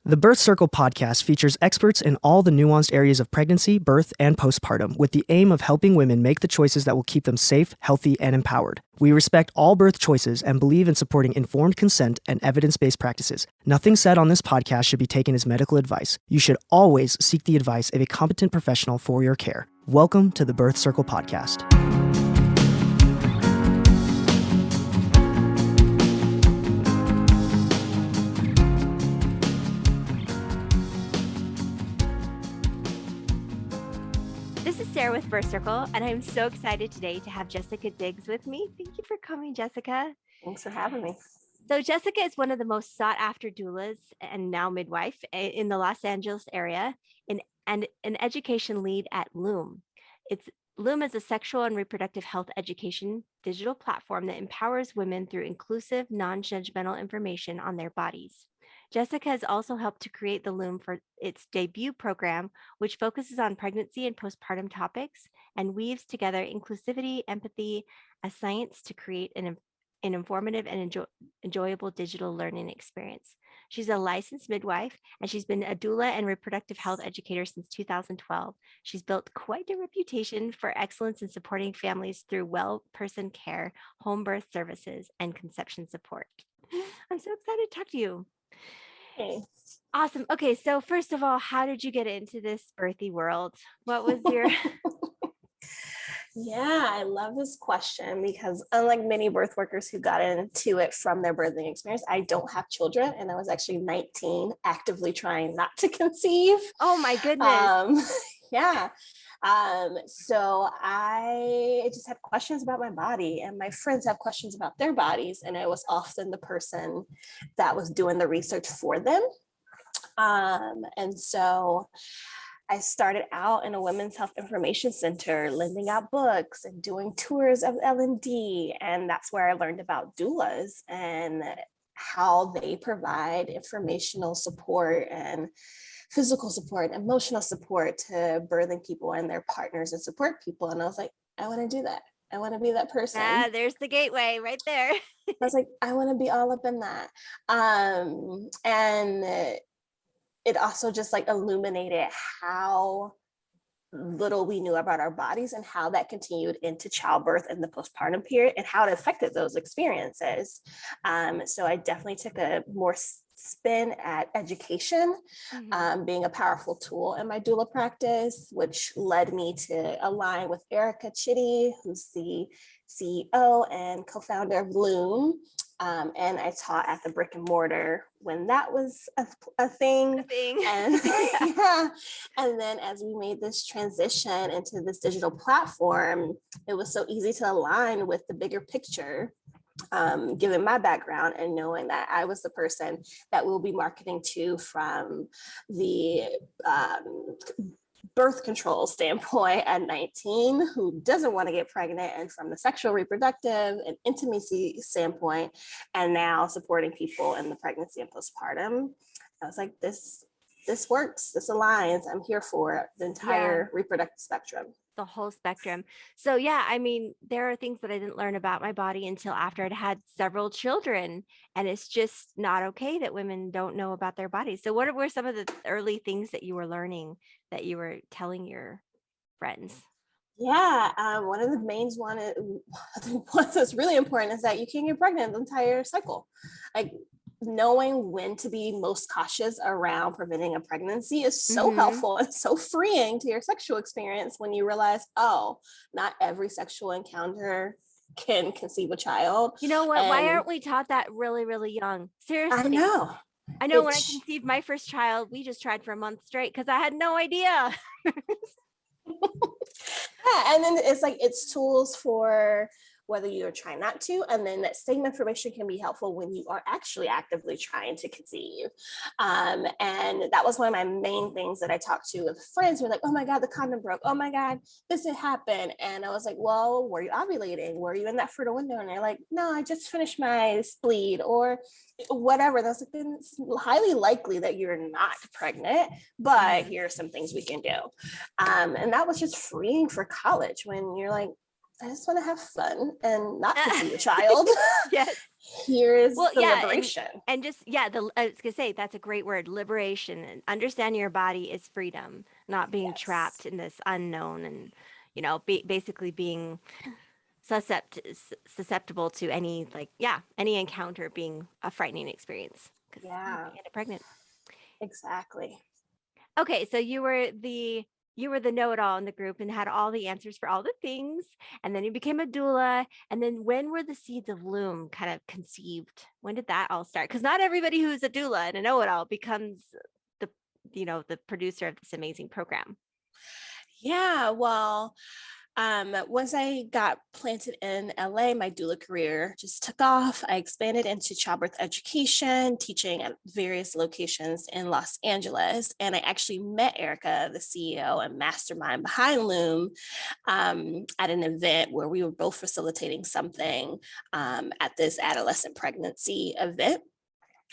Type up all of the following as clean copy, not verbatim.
The Birth Circle podcast features experts in all the nuanced areas of pregnancy, birth, and postpartum with the aim of helping women make the choices that will keep them safe, healthy, and empowered. We respect all birth choices and believe in supporting informed consent and evidence-based practices. Nothing said on this podcast should be taken as medical advice. You should always seek the advice of a competent professional for your care. Welcome to the Birth Circle podcast. This is Theyre with Birth Circle, and I'm so excited today to have Jessica Diggs with me. Thank you for coming, Jessica. Thanks for having me. So Jessica is one of the most sought after doulas and now midwife in the Los Angeles area and an education lead at Loom. Loom is a sexual and reproductive health education digital platform that empowers women through inclusive, non-judgmental information on their bodies. Jessica has also helped to create the Loom for its debut program, which focuses on pregnancy and postpartum topics and weaves together inclusivity, empathy, as science to create an informative and enjoyable digital learning experience. She's a licensed midwife, and she's been a doula and reproductive health educator since 2012. She's built quite a reputation for excellence in supporting families through well-person care, home birth services, and conception support. I'm so excited to talk to you. Hey. Awesome. Okay, so first of all, how did you get into this birthy world? What was your... Yeah, I love this question because unlike many birth workers who got into it from their birthing experience, I don't have children, and I was actually 19 actively trying not to conceive. Oh my goodness. Yeah. So I just had questions about my body, and my friends have questions about their bodies, and I was often the person that was doing the research for them. And so I started out in a women's health information center, lending out books and doing tours of L&D. And that's where I learned about doulas and how they provide informational support and physical support, emotional support to birthing people and their partners and support people. And I was like, I want to do that. I want to be that person. There's the gateway right there. I was like, I want to be all up in that. And it also just like illuminated how little we knew about our bodies and how that continued into childbirth and the postpartum period and how it affected those experiences. So I definitely took a more spin at education, being a powerful tool in my doula practice, which led me to align with Erica Chitty, who's the CEO and co-founder of Loom. And I taught at the brick and mortar when that was a thing. And, yeah. And then as we made this transition into this digital platform, it was so easy to align with the bigger picture, given my background and knowing that I was the person that we'll be marketing to from the birth control standpoint at 19, who doesn't want to get pregnant, and from the sexual reproductive and intimacy standpoint, and now supporting people in the pregnancy and postpartum. I was like, this works, this aligns, I'm here for the entire reproductive spectrum. The whole spectrum. So yeah, I mean, there are things that I didn't learn about my body until after I'd had several children, and it's just not okay that women don't know about their bodies. So what were some of the early things that you were learning that you were telling your friends? Yeah, one of the main ones that's really important is that you can't get pregnant the entire cycle. Like, knowing when to be most cautious around preventing a pregnancy is so helpful and so freeing to your sexual experience when you realize, oh, not every sexual encounter can conceive a child. You know what? Why aren't we taught that really, really young? Seriously. I know when I conceived my first child, we just tried for a month straight because I had no idea. Yeah, and then it's like, it's tools for whether you're trying not to, and then that same information can be helpful when you are actually actively trying to conceive. And that was one of my main things that I talked to with friends who were like, oh my God, the condom broke. Oh my God, this had happened. And I was like, well, were you ovulating? Were you in that fertile window? And they're like, no, I just finished my bleed or whatever. And I was like, then it's highly likely that you're not pregnant, but here are some things we can do. And that was just freeing for college when you're like, I just want to have fun and not conceive a child. Yes. Here is Well, the yeah, liberation. and just I was gonna say that's a great word, liberation. And understanding your body is freedom, not being Yes. trapped in this unknown, and basically being susceptible to any any encounter being a frightening experience because you Yeah, can get pregnant. exactly. Okay, so you were the know-it-all in the group and had all the answers for all the things, and then you became a doula. And then when were the seeds of Loom kind of conceived? When did that all start? Because not everybody who's a doula and a know-it-all becomes the the producer of this amazing program. Yeah, well, once I got planted in LA, my doula career just took off. I expanded into childbirth education, teaching at various locations in Los Angeles. And I actually met Erica, the CEO and mastermind behind Loom, at an event where we were both facilitating something at this adolescent pregnancy event.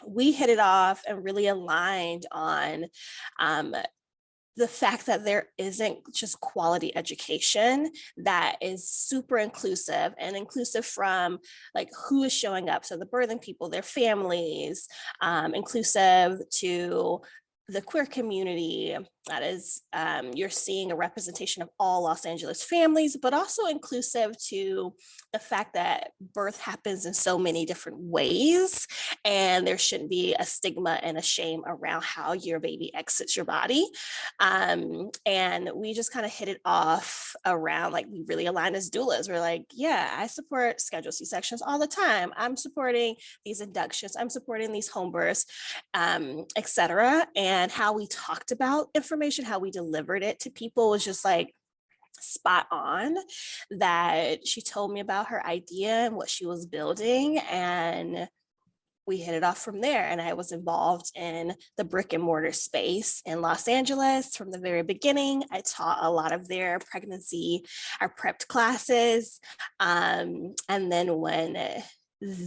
We hit it off and really aligned on um, the fact that there isn't just quality education that is super inclusive and inclusive from like who is showing up. So the birthing people, their families, inclusive to the queer community. That is, you're seeing a representation of all Los Angeles families, but also inclusive to the fact that birth happens in so many different ways. And there shouldn't be a stigma and a shame around how your baby exits your body. And we just kind of hit it off around, like, we really aligned as doulas. We're like, yeah, I support scheduled C-sections all the time. I'm supporting these inductions. I'm supporting these home births, etc. And how we talked about information, how we delivered it to people was just like spot on. That she told me about her idea and what she was building, and we hit it off from there. And I was involved in the brick and mortar space in Los Angeles from the very beginning. I taught a lot of their pregnancy, our prepped classes. And then when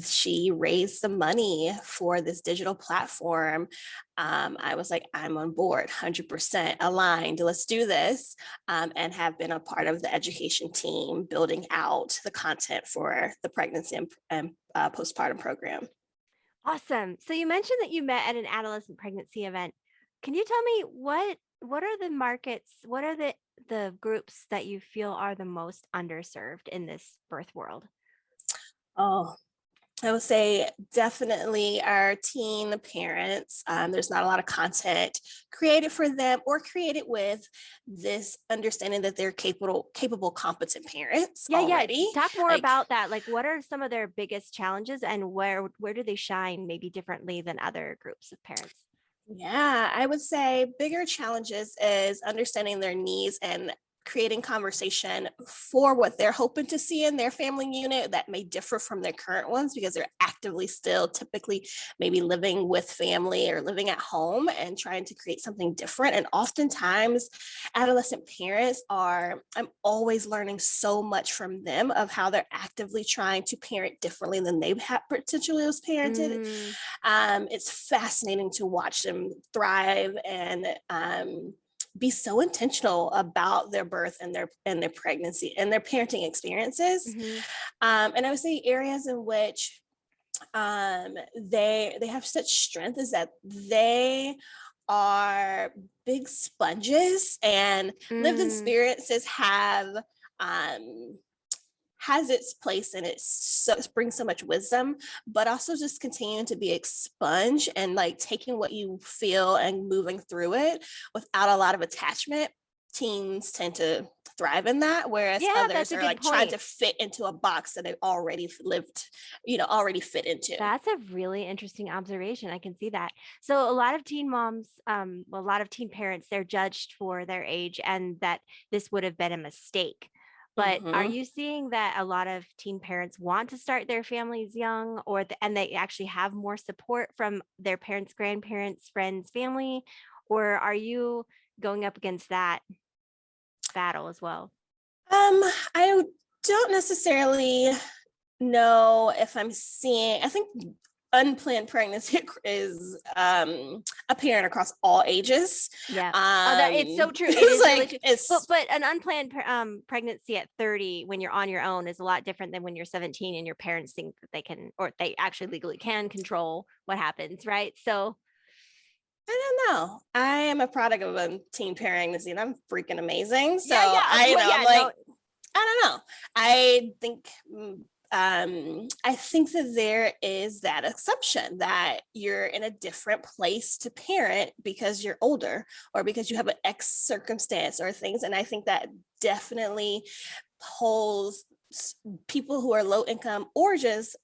she raised the money for this digital platform, I was like, I'm on board, 100% aligned. Let's do this. And have been a part of the education team building out the content for the pregnancy and postpartum program. Awesome. So you mentioned that you met at an adolescent pregnancy event. Can you tell me what are the markets, what are the groups that you feel are the most underserved in this birth world? Oh, I would say definitely our teen parents. There's not a lot of content created for them or created with this understanding that they're capable, competent parents Yeah. already. Talk more Like, about that. Like, what are some of their biggest challenges, and where do they shine maybe differently than other groups of parents? yeah, I would say bigger challenges is understanding their needs and creating conversation for what they're hoping to see in their family unit that may differ from their current ones, because they're actively still typically maybe living with family or living at home and trying to create something different. And oftentimes adolescent parents I'm always learning so much from them of how they're actively trying to parent differently than they potentially was parented. Mm, It's fascinating to watch them thrive and be so intentional about their birth and their pregnancy and their parenting experiences. mhm. And I would say areas in which they have such strength is that they are big sponges, and lived Mm. experiences um, has its place, and it brings so much wisdom, but also just continuing to be a sponge and like taking what you feel and moving through it without a lot of attachment. Teens tend to thrive in that, whereas Yeah, that's others a are good like trying to point. fit into a box that they've already lived, already fit into. That's a really interesting observation. I can see that. So a lot of teen moms, a lot of teen parents, they're judged for their age and that this would have been a mistake. But are Mm-hmm. you seeing that a lot of teen parents want to start their families young, and they actually have more support from their parents, grandparents, friends, family, or are you going up against that battle as well? I don't necessarily know if I'm seeing, I think unplanned pregnancy is apparent across all ages. Yeah. That it's so true. It It's is like, really true. it's But an unplanned pregnancy at 30 when you're on your own is a lot different than when you're 17 and your parents think that they can, or they actually legally can control what happens, right? So I don't know. I am a product of a teen pregnancy and I'm freaking amazing. So yeah, I well, know, I'm yeah, like, no, I don't know. I think that there is that assumption that you're in a different place to parent because you're older or because you have an X circumstance or things. And I think that definitely holds people who are low income or just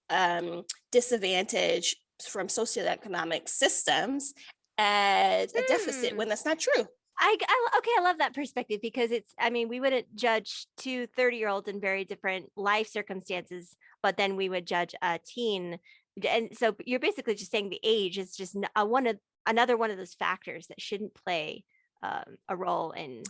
disadvantaged from socioeconomic systems at a deficit when that's not true. okay, I love that perspective because it's, I mean, we wouldn't judge two 30-year-olds in very different life circumstances, but then we would judge a teen. And so you're basically just saying the age is just another one of those factors that shouldn't play a role in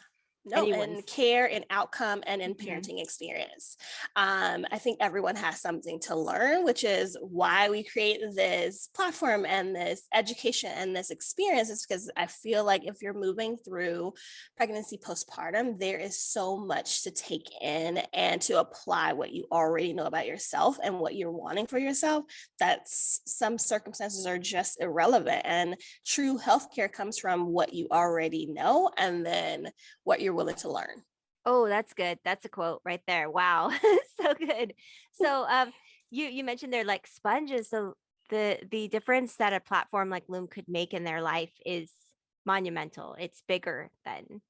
No, anyone's. in care and outcome and in Mhm. parenting experience. I think everyone has something to learn, which is why we create this platform and this education and this experience. Is because I feel like if you're moving through pregnancy postpartum, there is so much to take in and to apply what you already know about yourself and what you're wanting for yourself. That some circumstances are just irrelevant. And true healthcare comes from what you already know and then what you're willing to learn. Oh, that's good. That's a quote right there. Wow. So good. So you mentioned they're like sponges. So the difference that a platform like Loom could make in their life is monumental. It's bigger than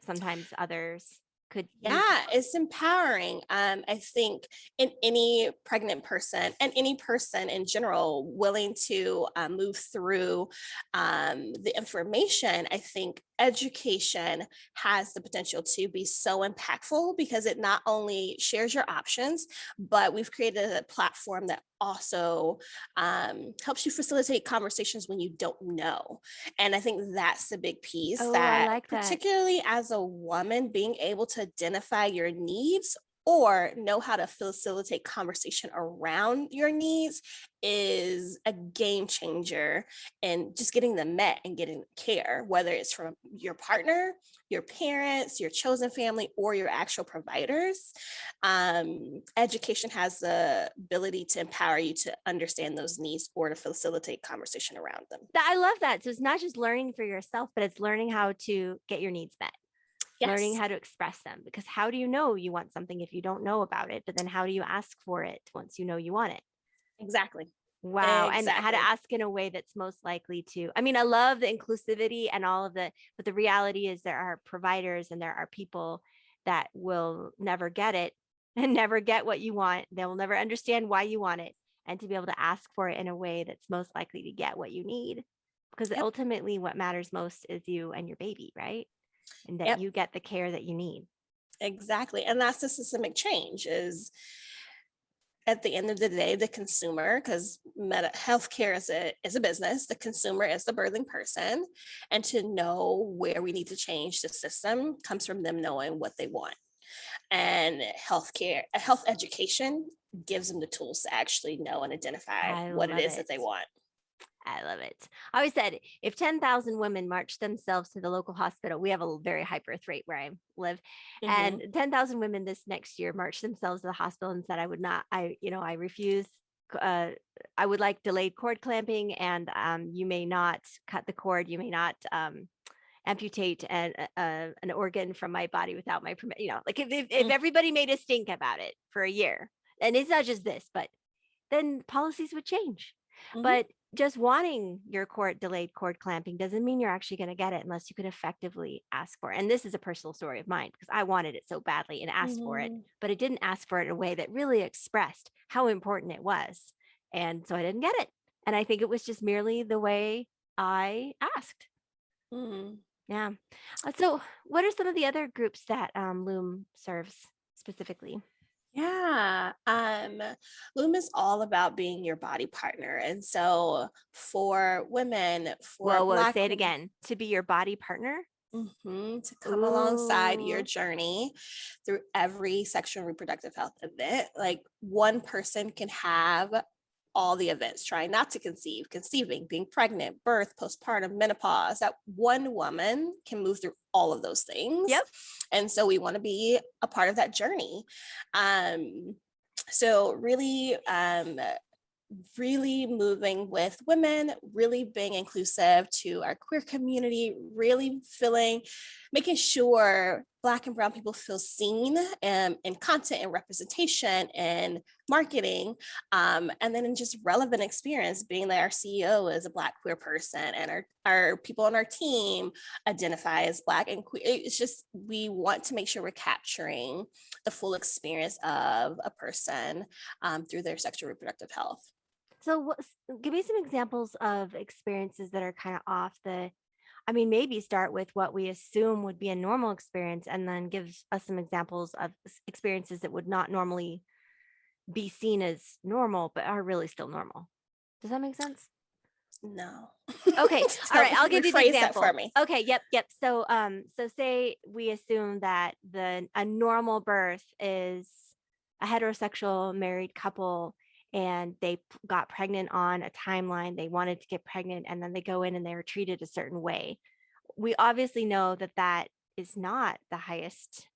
sometimes others could use. Yeah, it's empowering. I think in any pregnant person and any person in general willing to move through the information, I think education has the potential to be so impactful because it not only shares your options, but we've created a platform that also helps you facilitate conversations when you don't know. And I think that's the big piece Oh, I that, like that. particularly as a woman, being able to identify your needs or know how to facilitate conversation around your needs is a game changer in just getting them met and getting care, whether it's from your partner, your parents, your chosen family, or your actual providers. Education has the ability to empower you to understand those needs or to facilitate conversation around them. I love that. So it's not just learning for yourself, but it's learning how to get your needs met. Learning Yes, how to express them, because how do you know you want something if you don't know about it? But then how do you ask for it once you know you want it? exactly. Wow. And how to Exactly. ask in a way that's most likely to, I mean, I love the inclusivity and all of the, but the reality is there are providers and there are people that will never get it and never get what you want. They will never understand why you want it, and to be able to ask for it in a way that's most likely to get what you need. Because Yep. ultimately what matters most is you and your baby, right? And that Yep. you get the care that you need. Exactly. And that's the systemic change is at the end of the day, the consumer, because healthcare is a business, the consumer is the birthing person. And to know where we need to change the system comes from them knowing what they want. And health education gives them the tools to actually know and identify I what it love is that it. they want. I love it. I always said if 10,000 women marched themselves to the local hospital, we have a very high birth rate where I live, Mhm. and 10,000 women this next year marched themselves to the hospital and said, I would not, I refuse. Uh, I would like delayed cord clamping, and you may not cut the cord. You may not amputate an organ from my body without my permission. Like if Mm. everybody made a stink about it for a year, and it's not just this, but then policies would change. Mhm. But just wanting your delayed cord clamping doesn't mean you're actually going to get it unless you can effectively ask for it. And this is a personal story of mine because I wanted it so badly and asked for it, Mhm. but it didn't ask for it in a way that really expressed how important it was. And so I didn't get it. And I think it was just merely the way I asked. Mhm. Yeah. So what are some of the other groups that Loom serves specifically? Yeah. Loom is all about being your body partner. And so for women, for Whoa, whoa, Black say it women, again. To be your body partner? to come alongside your Ooh. journey through every sexual and reproductive health event. Like one person can have all the events, trying not to conceive, conceiving, being pregnant, birth, postpartum, menopause, that one woman can move through all of those things. Yep. And so we want to be a part of that journey. So really moving with women, really being inclusive to our queer community, really making sure Black and Brown people feel seen in content and representation and marketing, and then in just relevant experience, being that our CEO is a Black queer person and our people on our team identify as Black and queer. It's just, we want to make sure we're capturing the full experience of a person through their sexual reproductive health. So give me some examples of experiences that are kind of off maybe start with what we assume would be a normal experience and then give us some examples of experiences that would not normally be seen as normal, but are really still normal. Does that make sense? No. Okay. All right. I'll give you the example. That for me. Okay. Yep. So say we assume that a normal birth is a heterosexual married couple and they got pregnant on a timeline. They wanted to get pregnant and then they go in and they were treated a certain way. We obviously know that is not the highest.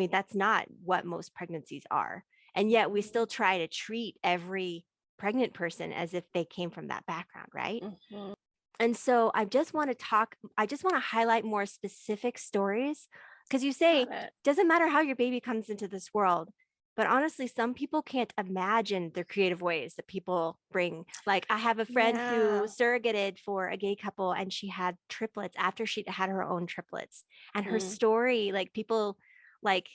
That's not what most pregnancies are. And yet we still try to treat every pregnant person as if they came from that background, right? Mm-hmm. And so I just want to highlight more specific stories, because you say, doesn't matter how your baby comes into this world. But honestly, some people can't imagine the creative ways that people bring. Like I have a friend who surrogated for a gay couple and she had triplets after she had her own triplets. And her story, like people like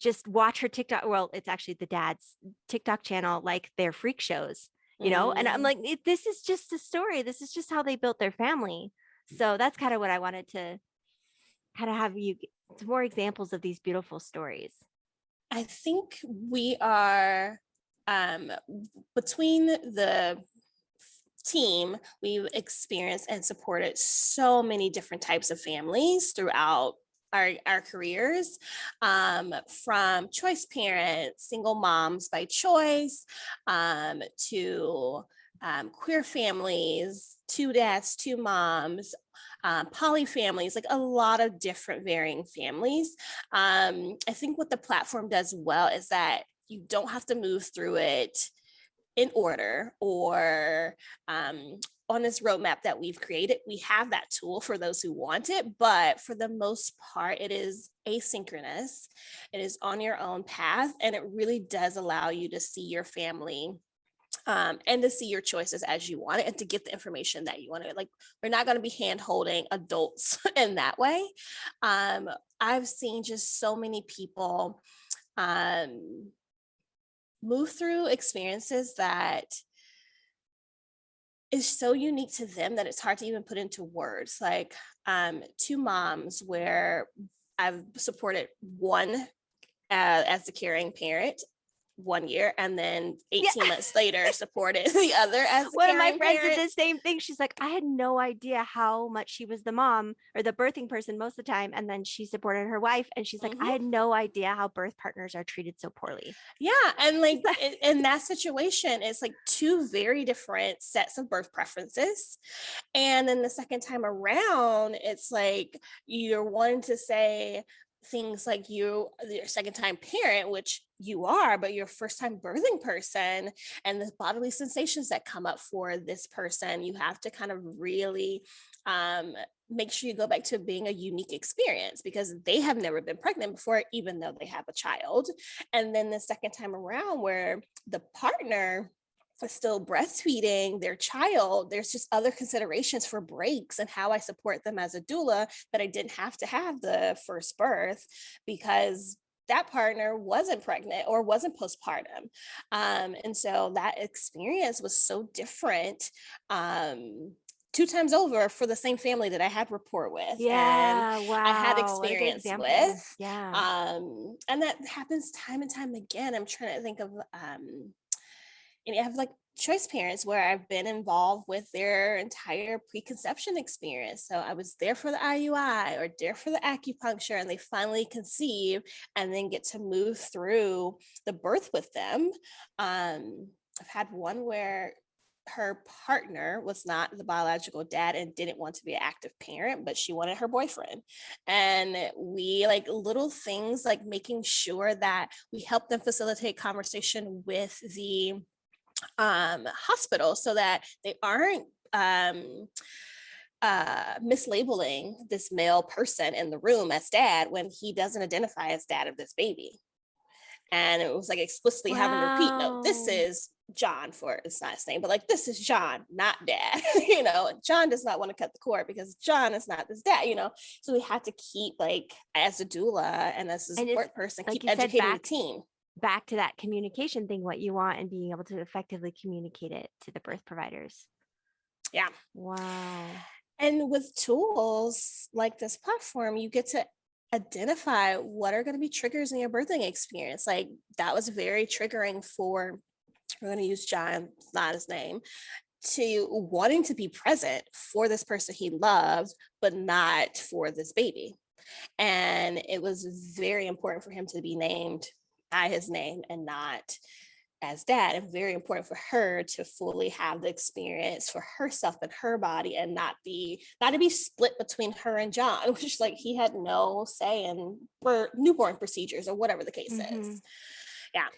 just watch her TikTok. Well, it's actually the dad's TikTok channel, like their freak shows, and I'm like, this is just a story. This is just how they built their family. So that's kind of what I wanted to kind of have you some more examples of these beautiful stories. I think we are, between the team, we've experienced and supported so many different types of families throughout our careers, from choice parents, single moms by choice, to queer families, 2 dads, 2 moms, poly families, like a lot of different varying families. I think what the platform does well is that you don't have to move through it in order or on this roadmap that we've created. We have that tool for those who want it, but for the most part, it is asynchronous. It is on your own path, and it really does allow you to see your family and to see your choices as you want it and to get the information that you want to. Like, we're not going to be hand holding adults in that way. I've seen just so many people move through experiences that is so unique to them that it's hard to even put into words. Like 2 moms where I've supported one as the caring parent 1 year, and then 18 months later supported the other as one of my friends parent. did the same thing. She's like, I had no idea how much she was the mom or the birthing person most of the time, and then she supported her wife, and she's like, I had no idea how birth partners are treated so poorly. Yeah, and like in that situation, it's like 2 very different sets of birth preferences, and then the second time around, it's like you're wanting to say things like you're your second time parent, which you are, but you're first time birthing person, and the bodily sensations that come up for this person, you have to kind of really make sure you go back to being a unique experience because they have never been pregnant before, even though they have a child. And then the second time around where the partner is still breastfeeding their child, there's just other considerations for breaks and how I support them as a doula that I didn't have to have the first birth because that partner wasn't pregnant or wasn't postpartum. And so that experience was so different 2 times over for the same family that I had rapport with. Yeah, and wow. I had experience with. Yeah. And that happens time and time again. I'm trying to think of, and I have like choice parents where I've been involved with their entire preconception experience. So I was there for the IUI or there for the acupuncture, and they finally conceive and then get to move through the birth with them. I've had one where her partner was not the biological dad and didn't want to be an active parent, but she wanted her boyfriend. And we like little things like making sure that we help them facilitate conversation with the hospital so that they aren't mislabeling this male person in the room as dad when he doesn't identify as dad of this baby. And it was like explicitly having to repeat, no, this is John, for it's not his name, but like, this is John, not dad. John does not want to cut the cord because John is not this dad, so we had to keep, like, as a doula and as a support person, like keep educating the team. Back to that communication thing, what you want, and being able to effectively communicate it to the birth providers. Yeah. Wow. And with tools like this platform, you get to identify what are going to be triggers in your birthing experience. Like, that was very triggering for, we're going to use John, not his name, to wanting to be present for this person he loved, but not for this baby. And it was very important for him to be named by his name and not as dad, and very important for her to fully have the experience for herself and her body, and not to be split between her and John, which, like, he had no say in newborn procedures or whatever the case is. Yeah.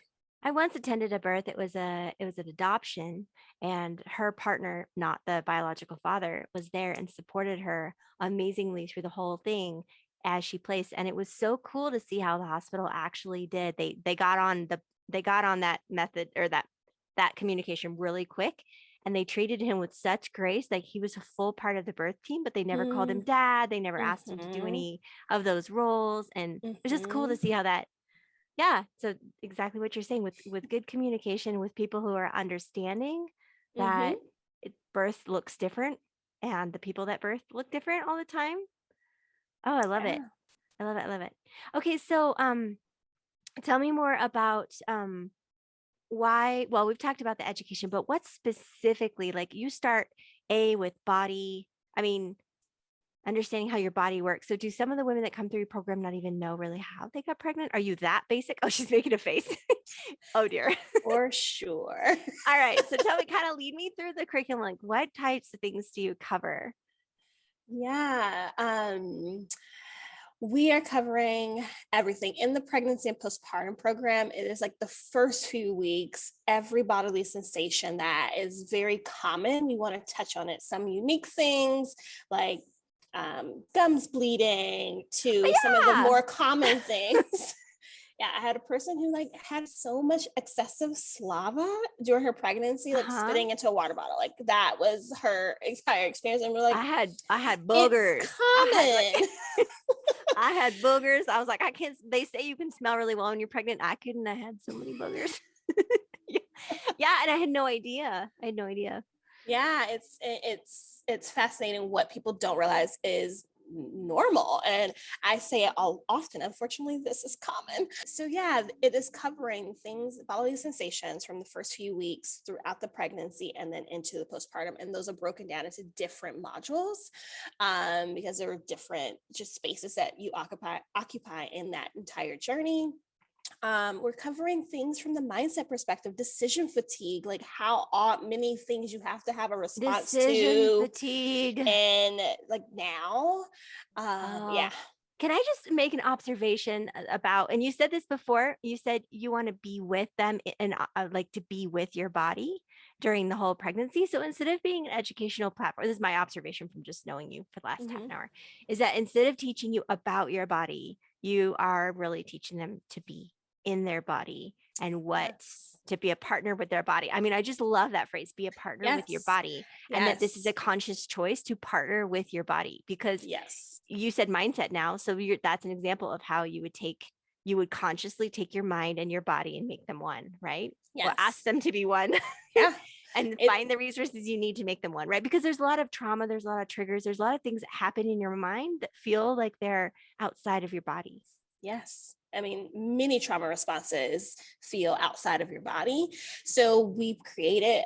I once attended a birth. It was an adoption, and her partner, not the biological father, was there and supported her amazingly through the whole thing as she placed. And it was so cool to see how the hospital actually did. They got on that method, or that communication, really quick, and they treated him with such grace. Like, he was a full part of the birth team, but they never called him dad. They never asked him to do any of those roles. And it's just cool to see how that, yeah. So exactly what you're saying, with good communication, with people who are understanding that birth looks different, and the people that birth look different all the time. Oh, I love it. I love it. I love it. Okay. So, tell me more about why. Well, we've talked about the education, but what specifically, like, you start with body, understanding how your body works. So do some of the women that come through your program not even know really how they got pregnant? Are you that basic? Oh, she's making a face. Oh dear. For sure. All right. So tell me, kind of lead me through the curriculum. Like, what types of things do you cover? Yeah. We are covering everything in the pregnancy and postpartum program. It is like the first few weeks, every bodily sensation that is very common. We want to touch on it. Some unique things like gums bleeding to some of the more common things. Yeah, I had a person who like had so much excessive slava during her pregnancy, like spitting into a water bottle. Like, that was her entire experience. And we're like, I had boogers. It's common. I had boogers. I was like, I can't. They say you can smell really well when you're pregnant. I couldn't. I had so many boogers. Yeah, and I had no idea. Yeah, it's fascinating what people don't realize is normal. And I say it all often. Unfortunately, this is common. So yeah, it is covering things, bodily sensations from the first few weeks throughout the pregnancy and then into the postpartum. And those are broken down into different modules because there are different just spaces that you occupy in that entire journey. We're covering things from the mindset perspective, decision fatigue, like how many things you have to have a response decision to fatigue. And like now, yeah. Can I just make an observation about, and you said this before, you said you want to be with them and like to be with your body during the whole pregnancy. So instead of being an educational platform, this is my observation from just knowing you for the last half an hour, is that instead of teaching you about your body, you are really teaching them to be in their body and to be a partner with their body. I just love that phrase, be a partner with your body. And that this is a conscious choice to partner with your body, because you said mindset now. So that's an example of how you would consciously take your mind and your body and make them one, right? Or ask them to be one. Yeah. And find the resources you need to make them one, right? Because there's a lot of trauma, there's a lot of triggers, there's a lot of things that happen in your mind that feel like they're outside of your body. Yes. Many trauma responses feel outside of your body. So we've created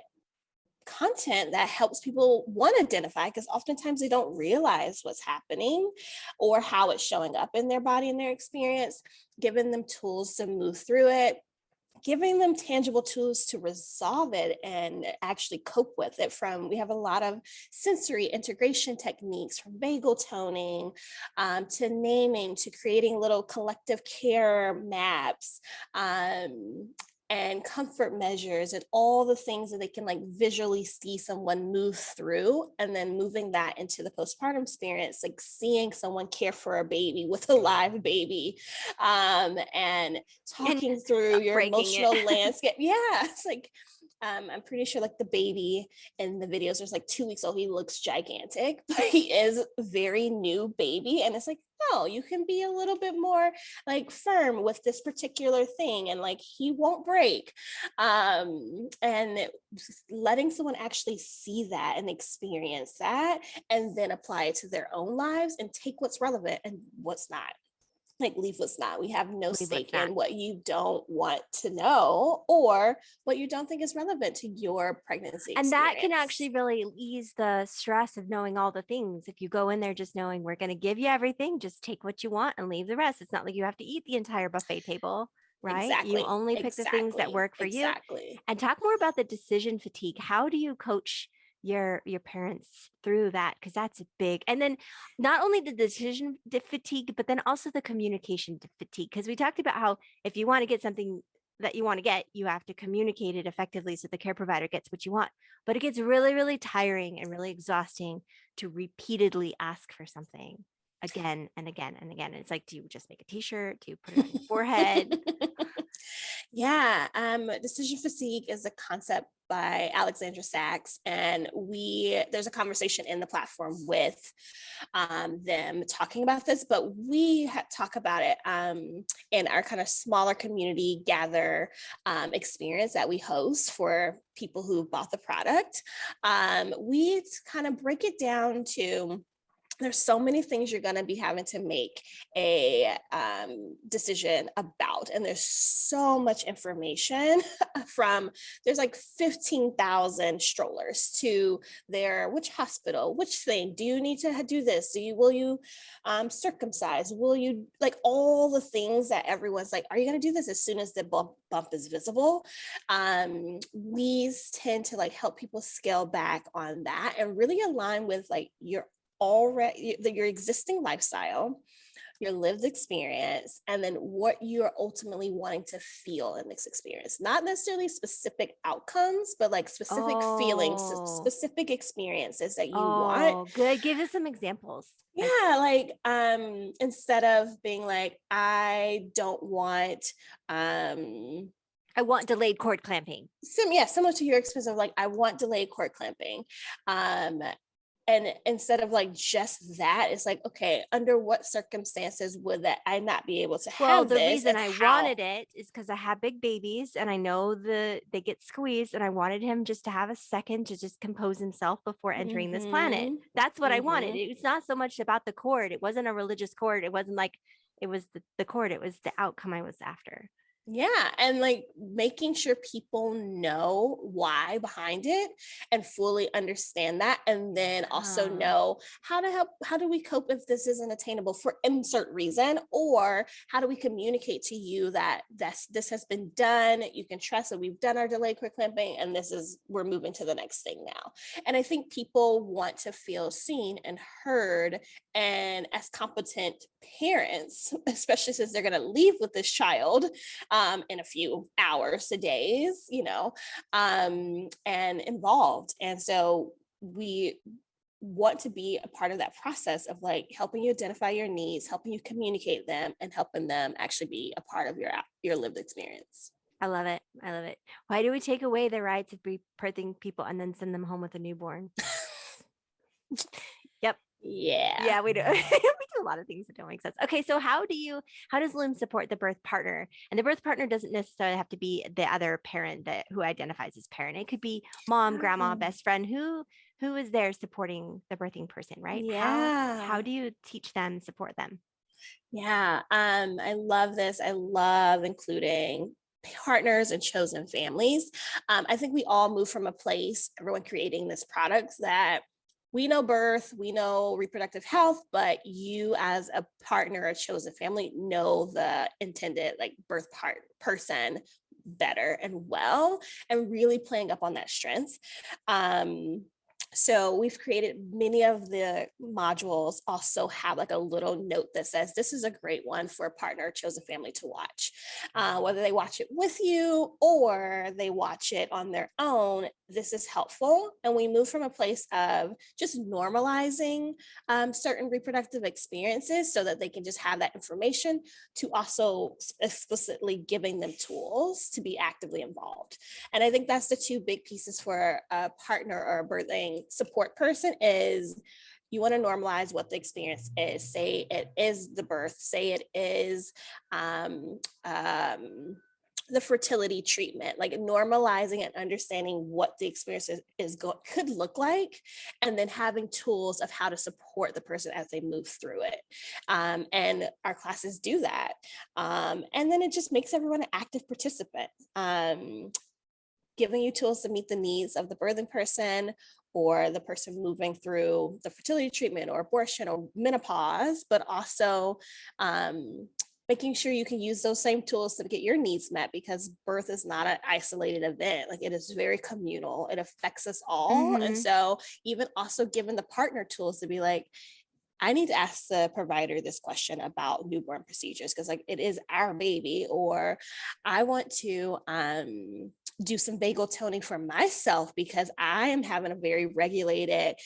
content that helps people identify, because oftentimes they don't realize what's happening or how it's showing up in their body and their experience, giving them tools to move through it, giving them tangible tools to resolve it and actually cope with it. We have a lot of sensory integration techniques, from vagal toning to naming, to creating little collective care maps, and comfort measures, and all the things that they can like visually see someone move through, and then moving that into the postpartum experience, like seeing someone care for a baby with a live baby, and talking through your breaking it. emotional landscape. Yeah, it's like, I'm pretty sure like the baby in the videos, there's like 2 weeks old. He looks gigantic, but he is very new baby. And it's like, no, you can be a little bit more like firm with this particular thing, and like he won't break. And letting someone actually see that and experience that, and then apply it to their own lives and take what's relevant and what's not. Like, leave what's not. We have no Leave what's stake not. in what you don't want to know, or what you don't think is relevant to your pregnancy And that can experience. actually really ease the stress of knowing all the things. If you go in there just knowing we're going to give you everything, just take what you want and leave the rest. It's not like you have to eat the entire buffet table, right? You Exactly. only pick the things that work for you. Exactly. And talk more about the decision fatigue. How do you coach your parents through that? Because that's big. And then not only the decision fatigue, but then also the communication fatigue. Because we talked about how if you want to get something that you want to get, you have to communicate it effectively so the care provider gets what you want. But it gets really, really tiring and really exhausting to repeatedly ask for something again and again and again. And it's like, do you just make a t-shirt? Do you put it on your forehead? Yeah, decision fatigue is a concept by Alexandra Sachs, and there's a conversation in the platform with them talking about this, but we talk about it in our kind of smaller community gather experience that we host for people who bought the product. We kind of break it down to, there's so many things you're going to be having to make a decision about. And there's so much information there's like 15,000 strollers to which hospital, which thing, do you need to do this? Will you circumcise? Will you, like, all the things that everyone's like, are you going to do this as soon as the bump is visible? We tend to like help people scale back on that and really align with like your existing lifestyle, your lived experience, and then what you're ultimately wanting to feel in this experience. Not necessarily specific outcomes, but like specific feelings, specific experiences that you want. Oh, good. Give us some examples. Yeah, like instead of being like, I don't want I want delayed cord clamping. Similar to your experience of like, I want delayed cord clamping. And instead of like just that, it's like, okay, under what circumstances would that I not be able to have this? Well, the reason I wanted it is because I have big babies and I know they get squeezed, and I wanted him just to have a second to just compose himself before entering this planet. That's what I wanted. It's not so much about the cord. It wasn't a religious cord. It wasn't like it was the cord. It was the outcome I was after. Yeah. And like making sure people know why behind it and fully understand that. And then also know how to help. How do we cope if this isn't attainable for insert reason? Or how do we communicate to you that this has been done? You can trust that we've done our delayed cord clamping, and we're moving to the next thing now. And I think people want to feel seen and heard, and as competent parents, especially since they're going to leave with this child in a few hours to days, and involved. And so we want to be a part of that process of like helping you identify your needs, helping you communicate them, and helping them actually be a part of your lived experience. I love it. I love it. Why do we take away the rights of birthing people and then send them home with a newborn? Yep. Yeah, we do. We do a lot of things that don't make sense. Okay, so how does Loom support the birth partner? And the birth partner doesn't necessarily have to be the other parent who identifies as parent. It could be mom, grandma, best friend, who is there supporting the birthing person, right? Yeah. How do you teach them, support them? Yeah. I love this. I love including partners and chosen families. I think we all move from a place, everyone creating this product, that we know birth, we know reproductive health, but you as a partner, a chosen family, know the intended like birth person better and well, and really playing up on that strength. So we've created many of the modules also have like a little note that says this is a great one for a partner or chosen family to watch. Whether they watch it with you or they watch it on their own, this is helpful. And we move from a place of just normalizing certain reproductive experiences so that they can just have that information, to also explicitly giving them tools to be actively involved. And I think that's the two big pieces for a partner or a birthing support person is you want to normalize what the experience is. Say it is the birth, say it is the fertility treatment, like normalizing and understanding what the experience could look like, and then having tools of how to support the person as they move through it. And our classes do that. And then it just makes everyone an active participant. Giving you tools to meet the needs of the birthing person or the person moving through the fertility treatment or abortion or menopause, but also making sure you can use those same tools to get your needs met, because birth is not an isolated event. Like, it is very communal. It affects us all. And so even also giving the partner tools to be like, I need to ask the provider this question about newborn procedures because like it is our baby, or I want to do some vagal toning for myself because I am having a very regulated,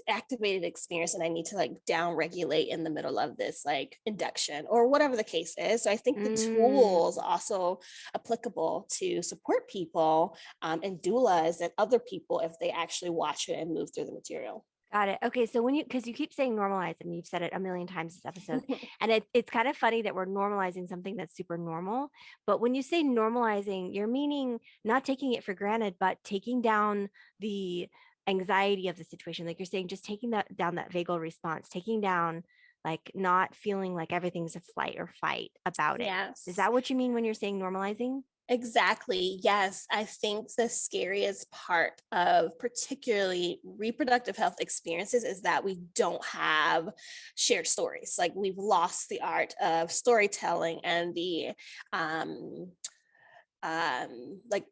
activated experience, and I need to like down regulate in the middle of this like induction or whatever the case is. So I think the tools also applicable to support people and doulas and other people if they actually watch it and move through the material. Got it. Okay. So because you keep saying normalize, and you've said it a million times this episode, and it's kind of funny that we're normalizing something that's super normal. But when you say normalizing, you're meaning not taking it for granted, but taking down the anxiety of the situation. Like you're saying, just taking down that vagal response, taking down like not feeling like everything's a flight or fight about it. Yes. Is that what you mean when you're saying normalizing? Exactly. Yes. I think the scariest part of particularly reproductive health experiences is that we don't have shared stories. Like, we've lost the art of storytelling and the like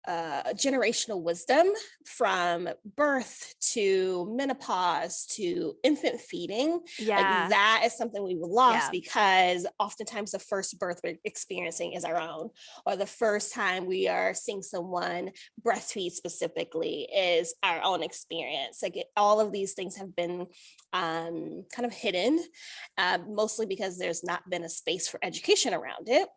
generational wisdom from birth to menopause to infant feeding. Like, that is something we've lost because oftentimes the first birth we're experiencing is our own, or the first time we are seeing someone breastfeed specifically is our own experience. Like, all of these things have been kind of hidden, mostly because there's not been a space for education around it.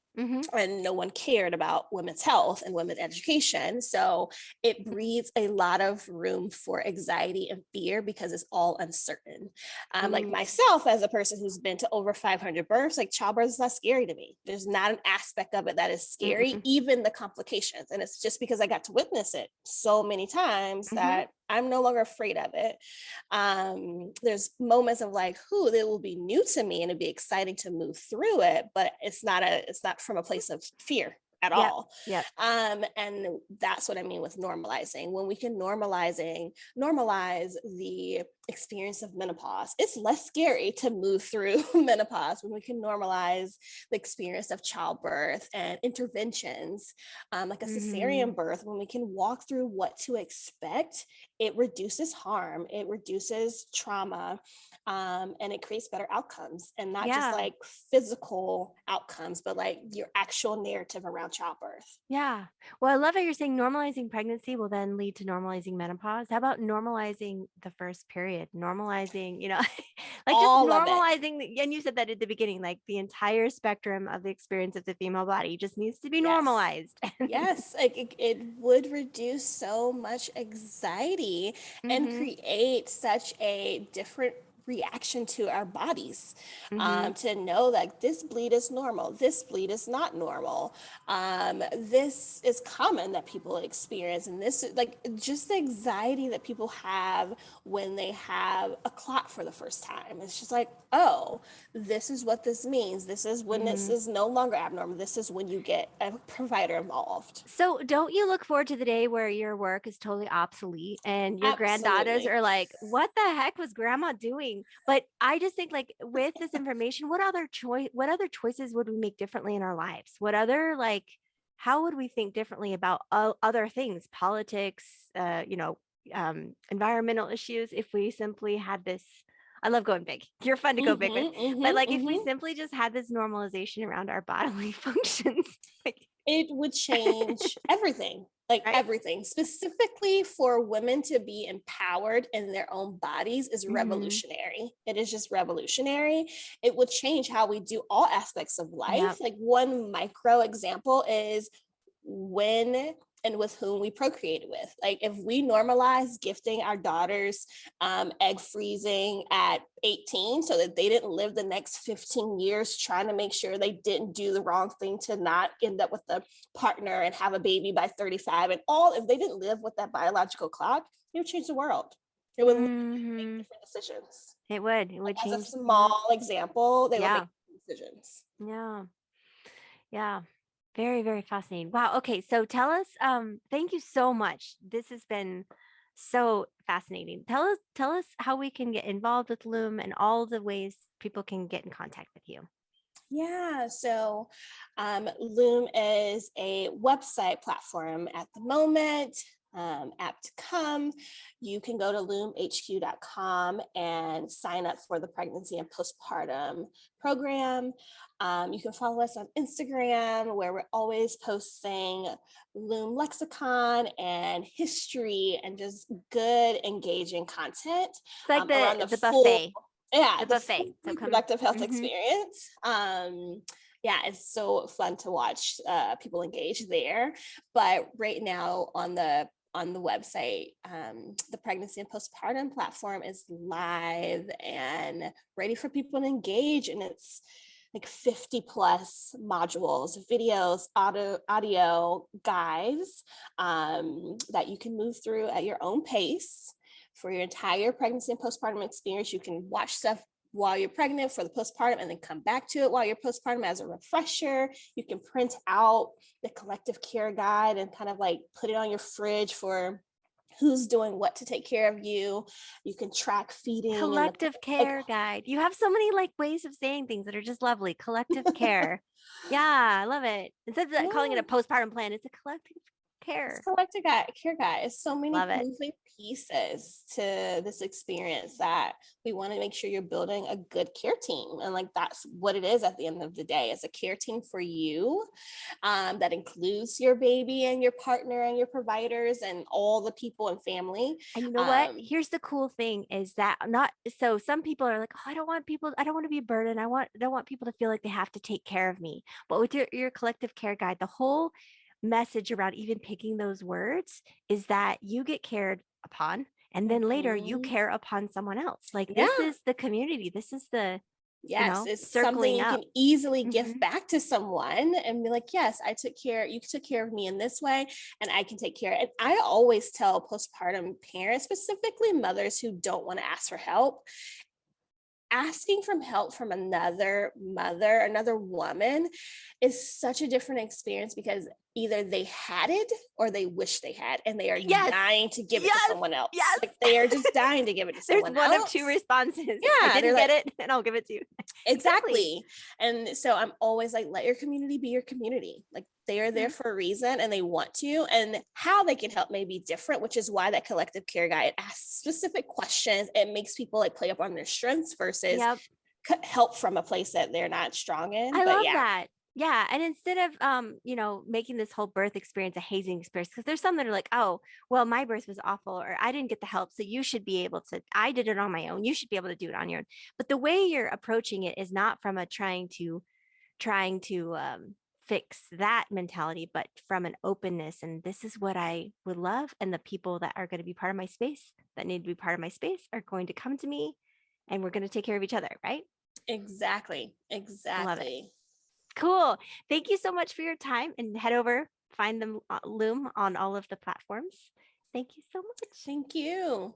And no one cared about women's health and women's education. So it breeds a lot of room for anxiety and fear because it's all uncertain. Like myself, as a person who's been to over 500 births, like childbirth is not scary to me. There's not an aspect of it that is scary, even the complications. And it's just because I got to witness it so many times that I'm no longer afraid of it. There's moments of like, it will be new to me and it'd be exciting to move through it, but it's not from a place of fear at all. And that's what I mean with normalizing. When we can normalize the experience of menopause, it's less scary to move through menopause when we can normalize the experience of childbirth and interventions, like a cesarean birth. When we can walk through what to expect, it reduces harm, it reduces trauma, and it creates better outcomes, and not just like physical outcomes, but like your actual narrative around childbirth. Yeah. Well, I love how you're saying normalizing pregnancy will then lead to normalizing menopause. How about normalizing the first period? Normalizing, like All just of it. normalizing. And you said that at the beginning, like the entire spectrum of the experience of the female body just needs to be normalized. Yes, like it would reduce so much anxiety and create such a different reaction to our bodies, to know that this bleed is normal, this bleed is not normal, this is common that people experience, and this like just the anxiety that people have when they have a clot for the first time. It's just like, oh, this is what this means, this is when this is no longer abnormal, this is when you get a provider involved. So don't you look forward to the day where your work is totally obsolete and your granddaughters are like, what the heck was grandma doing? But I just think like with this information, what other choices would we make differently in our lives? What other like how would we think differently about other things, politics, environmental issues, if we simply had this? I love going big. You're fun to go big with. But like if we simply just had this normalization around our bodily functions, like it would change everything, like right? everything. Specifically for women to be empowered in their own bodies is revolutionary. It is just revolutionary. It would change how we do all aspects of life. Yep. Like one micro example is when and with whom we procreated with. Like if we normalize gifting our daughters egg freezing at 18 so that they didn't live the next 15 years trying to make sure they didn't do the wrong thing to not end up with a partner and have a baby by 35 and all, if they didn't live with that biological clock, it would change the world. It would make different decisions. It would As change. a small example, they would make decisions. Yeah. Very, very fascinating. Wow. Okay. So tell us, thank you so much. This has been so fascinating. Tell us how we can get involved with Loom and all the ways people can get in contact with you. Yeah, so Loom is a website platform at the moment. App to come. You can go to loomhq.com and sign up for the pregnancy and postpartum program. You can follow us on Instagram, where we're always posting Loom lexicon and history and just good, engaging content. It's like around the buffet. The buffet. So reproductive health experience. Yeah, it's so fun to watch people engage there. But right now on the website, the pregnancy and postpartum platform is live and ready for people to engage. And it's like 50 plus modules, videos, audio guides that you can move through at your own pace for your entire pregnancy and postpartum experience. You can watch stuff while you're pregnant for the postpartum and then come back to it while you're postpartum as a refresher. You can print out the collective care guide and kind of like put it on your fridge for who's doing what to take care of you. You can track feeding. Collective care guide. You have so many like ways of saying things that are just lovely. Collective care. Yeah, I love it. Instead of calling it a postpartum plan, it's a collective care. It's collective care guide. So many moving pieces to this experience that we want to make sure you're building a good care team. And like, that's what it is at the end of the day. It's a care team for you that includes your baby and your partner and your providers and all the people and family. And you know what? Here's the cool thing is that so some people are like, oh, I don't want to be a burden. I don't want people to feel like they have to take care of me. But with your collective care guide, the whole message around even picking those words is that you get cared upon, and then later you care upon someone else. Like this is the community. This is the it's something you can easily give back to someone and be like, yes, you took care of me in this way, and I can take care. And I always tell postpartum parents, specifically mothers who don't want to ask for help, asking for help from another mother, another woman is such a different experience because either they had it or they wish they had, and they are dying to give it to someone else. Yes. Like they are just dying to give it to someone else. There's one of two responses. Yeah, I didn't get it, and I'll give it to you. Exactly. And so I'm always like, let your community be your community. Like they are there for a reason and they want to, and how they can help may be different, which is why that collective care guide asks specific questions. It makes people like play up on their strengths versus help from a place that they're not strong in. I love that. Yeah. And instead of, making this whole birth experience a hazing experience, because there's some that are like, oh, well, my birth was awful, or I didn't get the help. So you should be able to, I did it on my own. You should be able to do it on your own. But the way you're approaching it is not from a trying to fix that mentality, but from an openness. And this is what I would love. And the people that are going to be part of my space, that need to be part of my space, are going to come to me, and we're going to take care of each other. Right? Exactly. Love it. Cool. Thank you so much for your time, and head over, find them Loom on all of the platforms. Thank you so much. Thank you.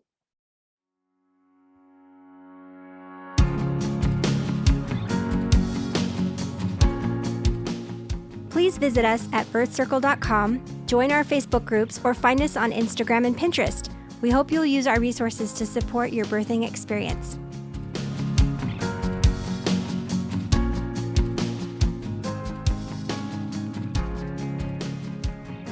Please visit us at birthcircle.com, join our Facebook groups, or find us on Instagram and Pinterest. We hope you'll use our resources to support your birthing experience.